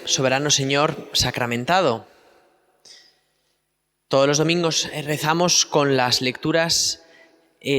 Soberano Señor sacramentado. Todos los domingos rezamos con las lecturas,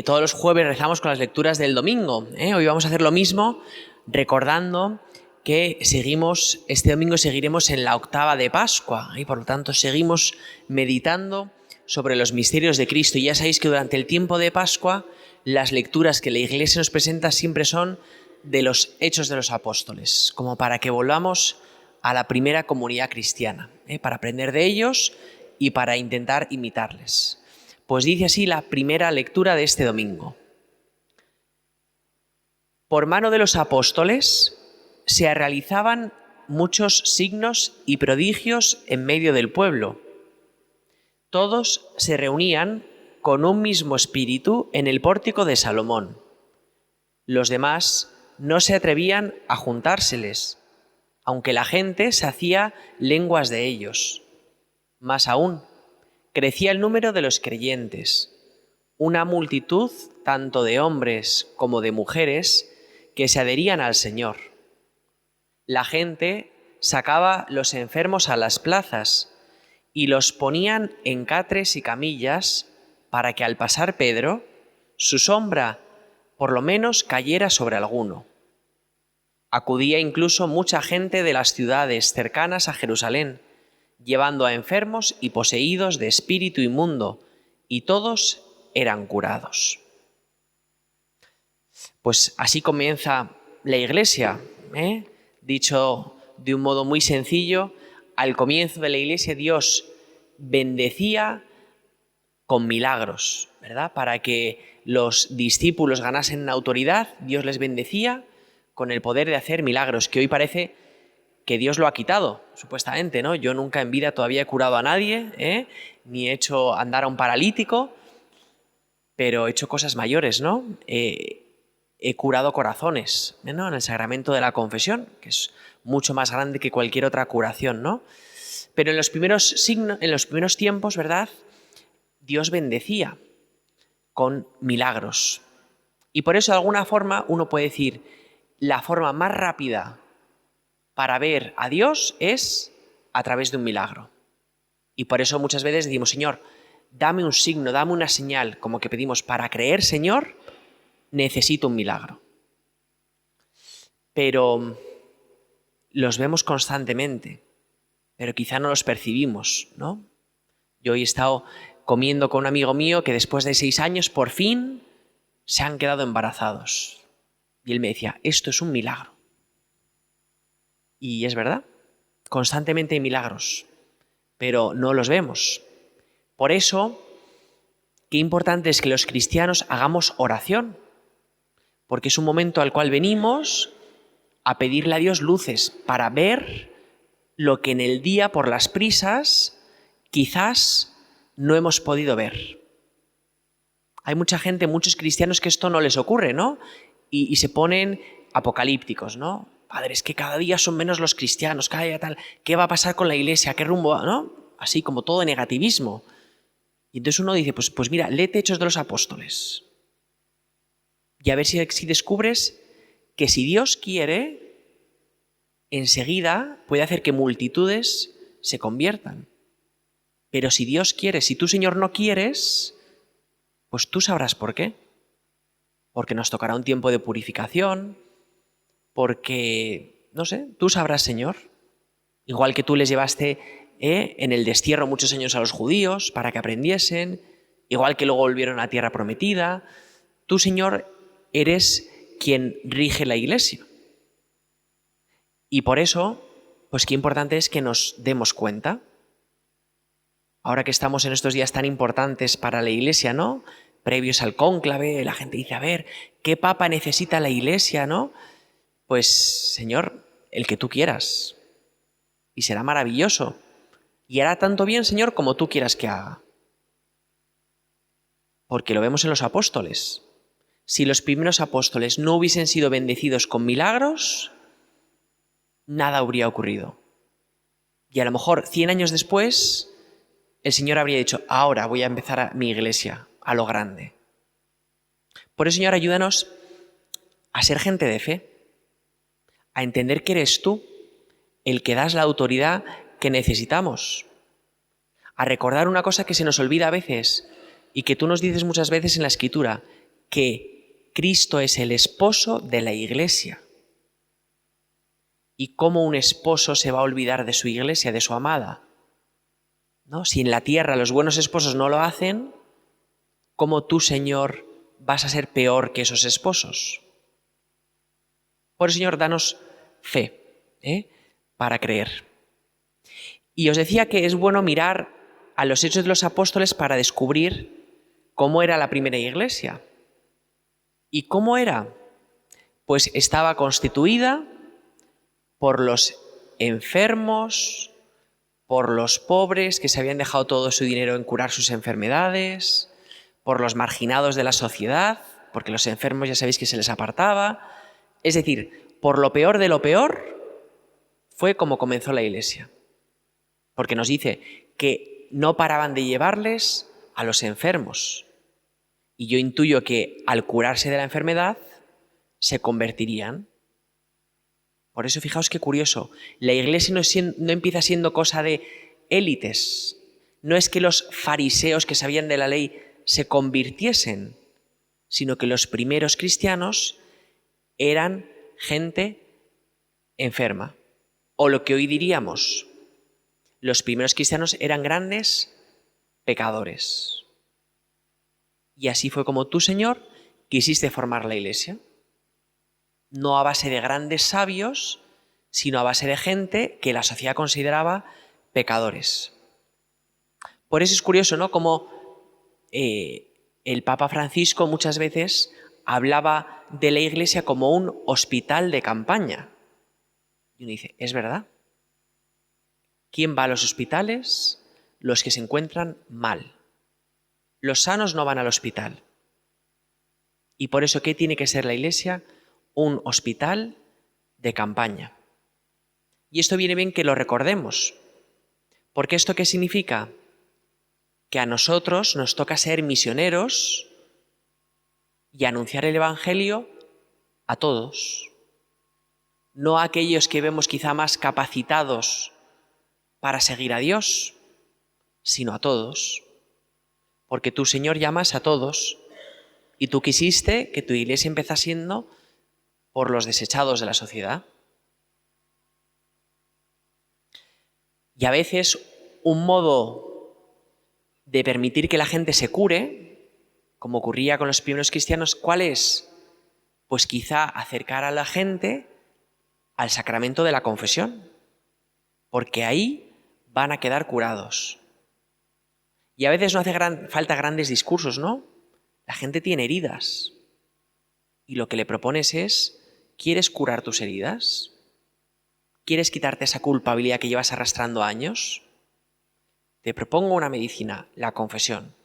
todos los jueves rezamos con las lecturas del domingo. Hoy vamos a hacer lo mismo, recordando que este domingo seguiremos en la octava de Pascua y por lo tanto seguimos meditando sobre los misterios de Cristo. Y ya sabéis que durante el tiempo de Pascua las lecturas que la Iglesia nos presenta siempre son de los Hechos de los Apóstoles, como para que volvamos a la primera comunidad cristiana, para aprender de ellos y para intentar imitarles. Pues dice así la primera lectura de este domingo. Por mano de los apóstoles se realizaban muchos signos y prodigios en medio del pueblo. Todos se reunían con un mismo espíritu en el pórtico de Salomón. Los demás no se atrevían a juntárseles, aunque la gente se hacía lenguas de ellos. Más aún, crecía el número de los creyentes, una multitud tanto de hombres como de mujeres que se adherían al Señor. La gente sacaba los enfermos a las plazas y los ponían en catres y camillas para que al pasar Pedro, su sombra por lo menos cayera sobre alguno. Acudía incluso mucha gente de las ciudades cercanas a Jerusalén, llevando a enfermos y poseídos de espíritu inmundo, y todos eran curados. Pues así comienza la Iglesia, dicho de un modo muy sencillo. Al comienzo de la Iglesia Dios bendecía con milagros, ¿verdad? Para que los discípulos ganasen autoridad, Dios les bendecía con el poder de hacer milagros, que hoy parece que Dios lo ha quitado, supuestamente, ¿no? Yo nunca en vida todavía he curado a nadie, ni he hecho andar a un paralítico, pero he hecho cosas mayores, ¿no? He curado corazones, ¿no? En el sacramento de la confesión, que es mucho más grande que cualquier otra curación, ¿no? Pero en los primeros tiempos, ¿verdad? Dios bendecía con milagros. Y por eso, de alguna forma, uno puede decir, la forma más rápida para ver a Dios es a través de un milagro. Y por eso muchas veces decimos, Señor, dame un signo, dame una señal, como que pedimos, para creer, Señor, necesito un milagro. Pero los vemos constantemente, pero quizá no los percibimos, ¿no? Yo hoy he estado comiendo con un amigo mío que después de 6 años, por fin, se han quedado embarazados. Y él me decía, esto es un milagro. Y es verdad, constantemente hay milagros, pero no los vemos. Por eso, qué importante es que los cristianos hagamos oración, porque es un momento al cual venimos a pedirle a Dios luces para ver lo que en el día, por las prisas, quizás no hemos podido ver. Hay mucha gente, muchos cristianos que esto no les ocurre, ¿no? Y se ponen apocalípticos, ¿no? Padre, es que cada día son menos los cristianos, cada día tal. ¿Qué va a pasar con la Iglesia? ¿Qué rumbo va? ¿No? Así como todo negativismo. Y entonces uno dice, pues mira, léete Hechos de los Apóstoles. Y a ver si descubres que si Dios quiere, enseguida puede hacer que multitudes se conviertan. Pero si Dios quiere, si tú, Señor, no quieres, pues tú sabrás por qué. Porque nos tocará un tiempo de purificación, porque, no sé, tú sabrás, Señor. Igual que tú les llevaste en el destierro muchos años a los judíos para que aprendiesen, igual que luego volvieron a la tierra prometida. Tú, Señor, eres quien rige la Iglesia. Y por eso, pues qué importante es que nos demos cuenta. Ahora que estamos en estos días tan importantes para la Iglesia, ¿no? Previos al cónclave, la gente dice, a ver, ¿qué papa necesita la Iglesia, no? Pues, Señor, el que tú quieras. Y será maravilloso. Y hará tanto bien, Señor, como tú quieras que haga. Porque lo vemos en los apóstoles. Si los primeros apóstoles no hubiesen sido bendecidos con milagros, nada habría ocurrido. Y a lo mejor 100 años después, el Señor habría dicho, ahora voy a empezar mi iglesia a lo grande. Por eso, Señor, ayúdanos a ser gente de fe, a entender que eres tú el que das la autoridad que necesitamos. A recordar una cosa que se nos olvida a veces y que tú nos dices muchas veces en la Escritura, que Cristo es el esposo de la Iglesia. ¿Y cómo un esposo se va a olvidar de su iglesia, de su amada? ¿No? Si en la tierra los buenos esposos no lo hacen, ¿cómo tú, Señor, vas a ser peor que esos esposos? Por eso, Señor, danos fe, para creer. Y os decía que es bueno mirar a los Hechos de los Apóstoles para descubrir cómo era la primera iglesia. ¿Y cómo era? Pues estaba constituida por los enfermos, por los pobres que se habían dejado todo su dinero en curar sus enfermedades, por los marginados de la sociedad, porque los enfermos ya sabéis que se les apartaba. Es decir, por lo peor de lo peor fue como comenzó la iglesia. Porque nos dice que no paraban de llevarles a los enfermos. Y yo intuyo que al curarse de la enfermedad se convertirían. Por eso fijaos qué curioso, la iglesia no empieza siendo cosa de élites. No es que los fariseos que sabían de la ley se convirtiesen, sino que los primeros cristianos eran gente enferma. O lo que hoy diríamos, los primeros cristianos eran grandes pecadores. Y así fue como tú, Señor, quisiste formar la iglesia. No a base de grandes sabios, sino a base de gente que la sociedad consideraba pecadores. Por eso es curioso, ¿no? Como el Papa Francisco muchas veces hablaba de la iglesia como un hospital de campaña. Y uno dice, es verdad. ¿Quién va a los hospitales? Los que se encuentran mal. Los sanos no van al hospital. Y por eso, ¿qué tiene que ser la iglesia? Un hospital de campaña. Y esto viene bien que lo recordemos. Porque ¿esto qué significa? Que a nosotros nos toca ser misioneros y anunciar el Evangelio a todos. No a aquellos que vemos quizá más capacitados para seguir a Dios, sino a todos. Porque tú, Señor, llamas a todos y tú quisiste que tu iglesia empezase siendo por los desechados de la sociedad. Y a veces un modo de permitir que la gente se cure, como ocurría con los primeros cristianos, ¿cuál es? Pues quizá acercar a la gente al sacramento de la confesión, porque ahí van a quedar curados. Y a veces no hace falta grandes discursos, ¿no? La gente tiene heridas. Y lo que le propones es, ¿quieres curar tus heridas? ¿Quieres quitarte esa culpabilidad que llevas arrastrando años? Te propongo una medicina, la confesión.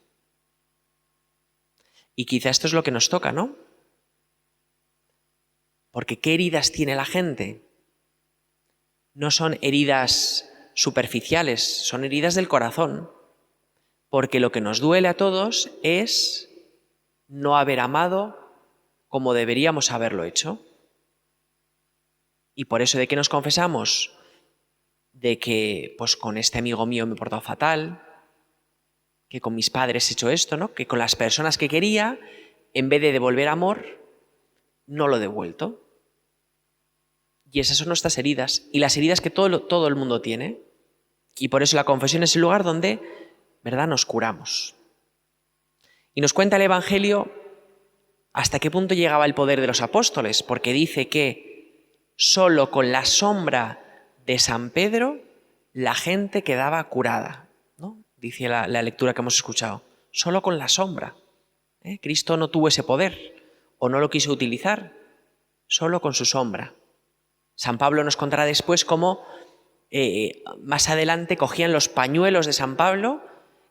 Y quizá esto es lo que nos toca, ¿no? Porque ¿qué heridas tiene la gente? No son heridas superficiales, son heridas del corazón. Porque lo que nos duele a todos es no haber amado como deberíamos haberlo hecho. Y por eso, ¿de qué nos confesamos? De que pues con este amigo mío me he portado fatal, que con mis padres he hecho esto, ¿no? Que con las personas que quería, en vez de devolver amor, no lo he devuelto. Y esas son nuestras heridas, y las heridas que todo el mundo tiene. Y por eso la confesión es el lugar donde, ¿verdad?, nos curamos. Y nos cuenta el Evangelio hasta qué punto llegaba el poder de los apóstoles, porque dice que solo con la sombra de San Pedro la gente quedaba curada, ¿no? Dice la lectura que hemos escuchado. Solo con la sombra. Cristo no tuvo ese poder, o no lo quiso utilizar, solo con su sombra. San Pablo nos contará después cómo más adelante cogían los pañuelos de San Pablo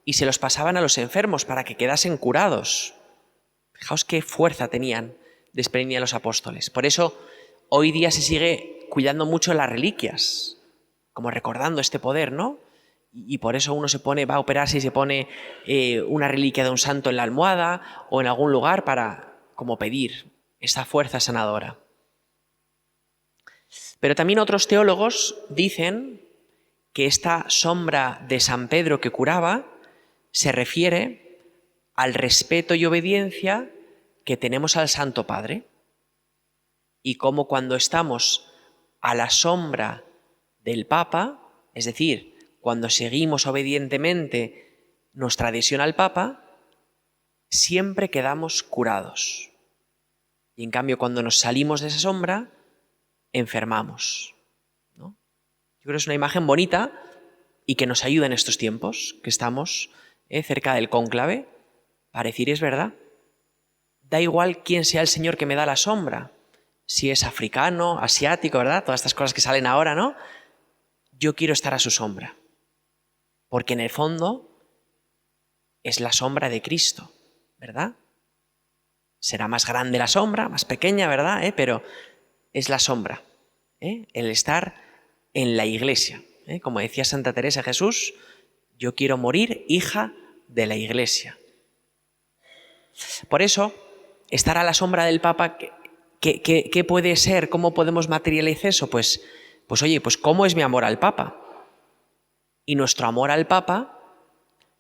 y se los pasaban a los enfermos para que quedasen curados. Fijaos qué fuerza desprendían los apóstoles. Por eso hoy día se sigue cuidando mucho las reliquias, como recordando este poder, ¿no? Y por eso uno va a operarse y se pone una reliquia de un santo en la almohada o en algún lugar para como pedir esta fuerza sanadora. Pero también otros teólogos dicen que esta sombra de San Pedro que curaba se refiere al respeto y obediencia que tenemos al Santo Padre. Y cómo cuando estamos a la sombra del Papa, es decir, cuando seguimos obedientemente nuestra adhesión al Papa, siempre quedamos curados. Y en cambio, cuando nos salimos de esa sombra, enfermamos, ¿no? Yo creo que es una imagen bonita y que nos ayuda en estos tiempos que estamos cerca del cónclave para decir, es verdad, da igual quién sea el Señor que me da la sombra, si es africano, asiático, ¿verdad? Todas estas cosas que salen ahora, ¿no? Yo quiero estar a su sombra, porque en el fondo es la sombra de Cristo, ¿verdad? Será más grande la sombra, más pequeña, ¿verdad? Pero es la sombra, el estar en la Iglesia. Como decía Santa Teresa de Jesús, yo quiero morir hija de la Iglesia. Por eso, estar a la sombra del Papa, ¿qué puede ser? ¿Cómo podemos materializar eso? Pues oye, pues ¿cómo es mi amor al Papa? Y nuestro amor al Papa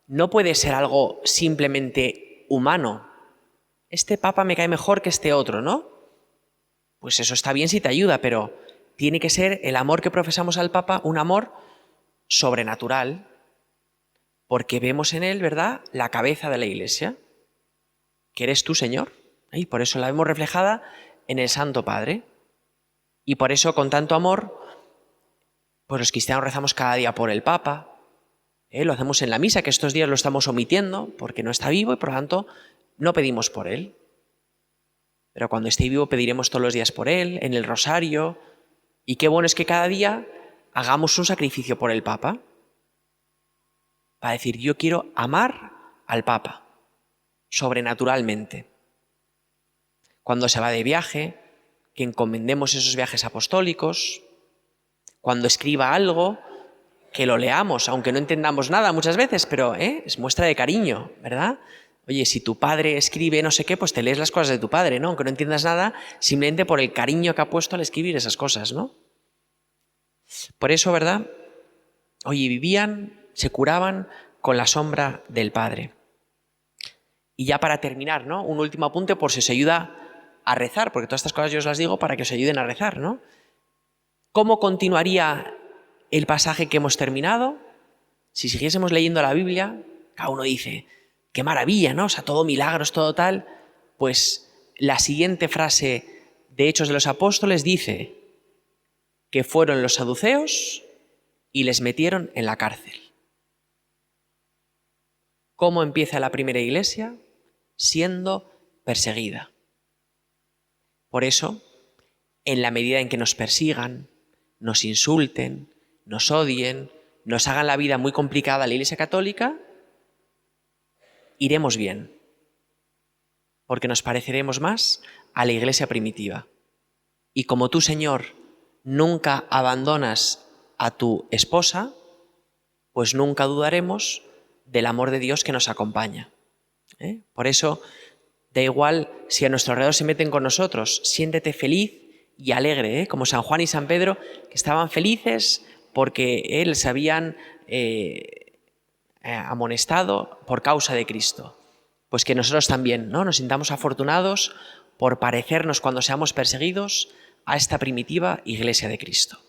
no puede ser algo simplemente humano. Este Papa me cae mejor que este otro, ¿no? Pues eso está bien si te ayuda, pero tiene que ser el amor que profesamos al Papa un amor sobrenatural, porque vemos en él, ¿verdad?, la cabeza de la Iglesia, que eres tú, Señor. Y por eso la vemos reflejada en el Santo Padre. Y por eso, con tanto amor, pues los cristianos rezamos cada día por el Papa. Lo hacemos en la misa, que estos días lo estamos omitiendo porque no está vivo y por lo tanto no pedimos por él. Pero cuando esté vivo pediremos todos los días por él, en el rosario. Y qué bueno es que cada día hagamos un sacrificio por el Papa. Para decir, yo quiero amar al Papa, sobrenaturalmente. Cuando se va de viaje, que encomendemos esos viajes apostólicos. Cuando escriba algo, que lo leamos, aunque no entendamos nada muchas veces, pero es muestra de cariño, ¿verdad? Oye, si tu padre escribe no sé qué, pues te lees las cosas de tu padre, ¿no? Aunque no entiendas nada, simplemente por el cariño que ha puesto al escribir esas cosas, ¿no? Por eso, ¿verdad? Oye, vivían, se curaban con la sombra del Padre. Y ya para terminar, ¿no? Un último apunte por si os ayuda a rezar, porque todas estas cosas yo os las digo para que os ayuden a rezar, ¿no? ¿Cómo continuaría el pasaje que hemos terminado? Si siguiésemos leyendo la Biblia, cada uno dice, qué maravilla, ¿no? O sea, todo milagros, todo tal. Pues la siguiente frase de Hechos de los Apóstoles dice que fueron los saduceos y les metieron en la cárcel. ¿Cómo empieza la primera iglesia? Siendo perseguida. Por eso, en la medida en que nos persigan, nos insulten, nos odien, nos hagan la vida muy complicada a la Iglesia Católica, iremos bien, porque nos pareceremos más a la Iglesia primitiva. Y como tú, Señor, nunca abandonas a tu esposa, pues nunca dudaremos del amor de Dios que nos acompaña. Por eso, da igual si a nuestro alrededor se meten con nosotros, siéntete feliz y alegre, como San Juan y San Pedro, que estaban felices porque les habían amonestado por causa de Cristo. Pues que nosotros también, ¿no?, nos sintamos afortunados por parecernos cuando seamos perseguidos a esta primitiva Iglesia de Cristo.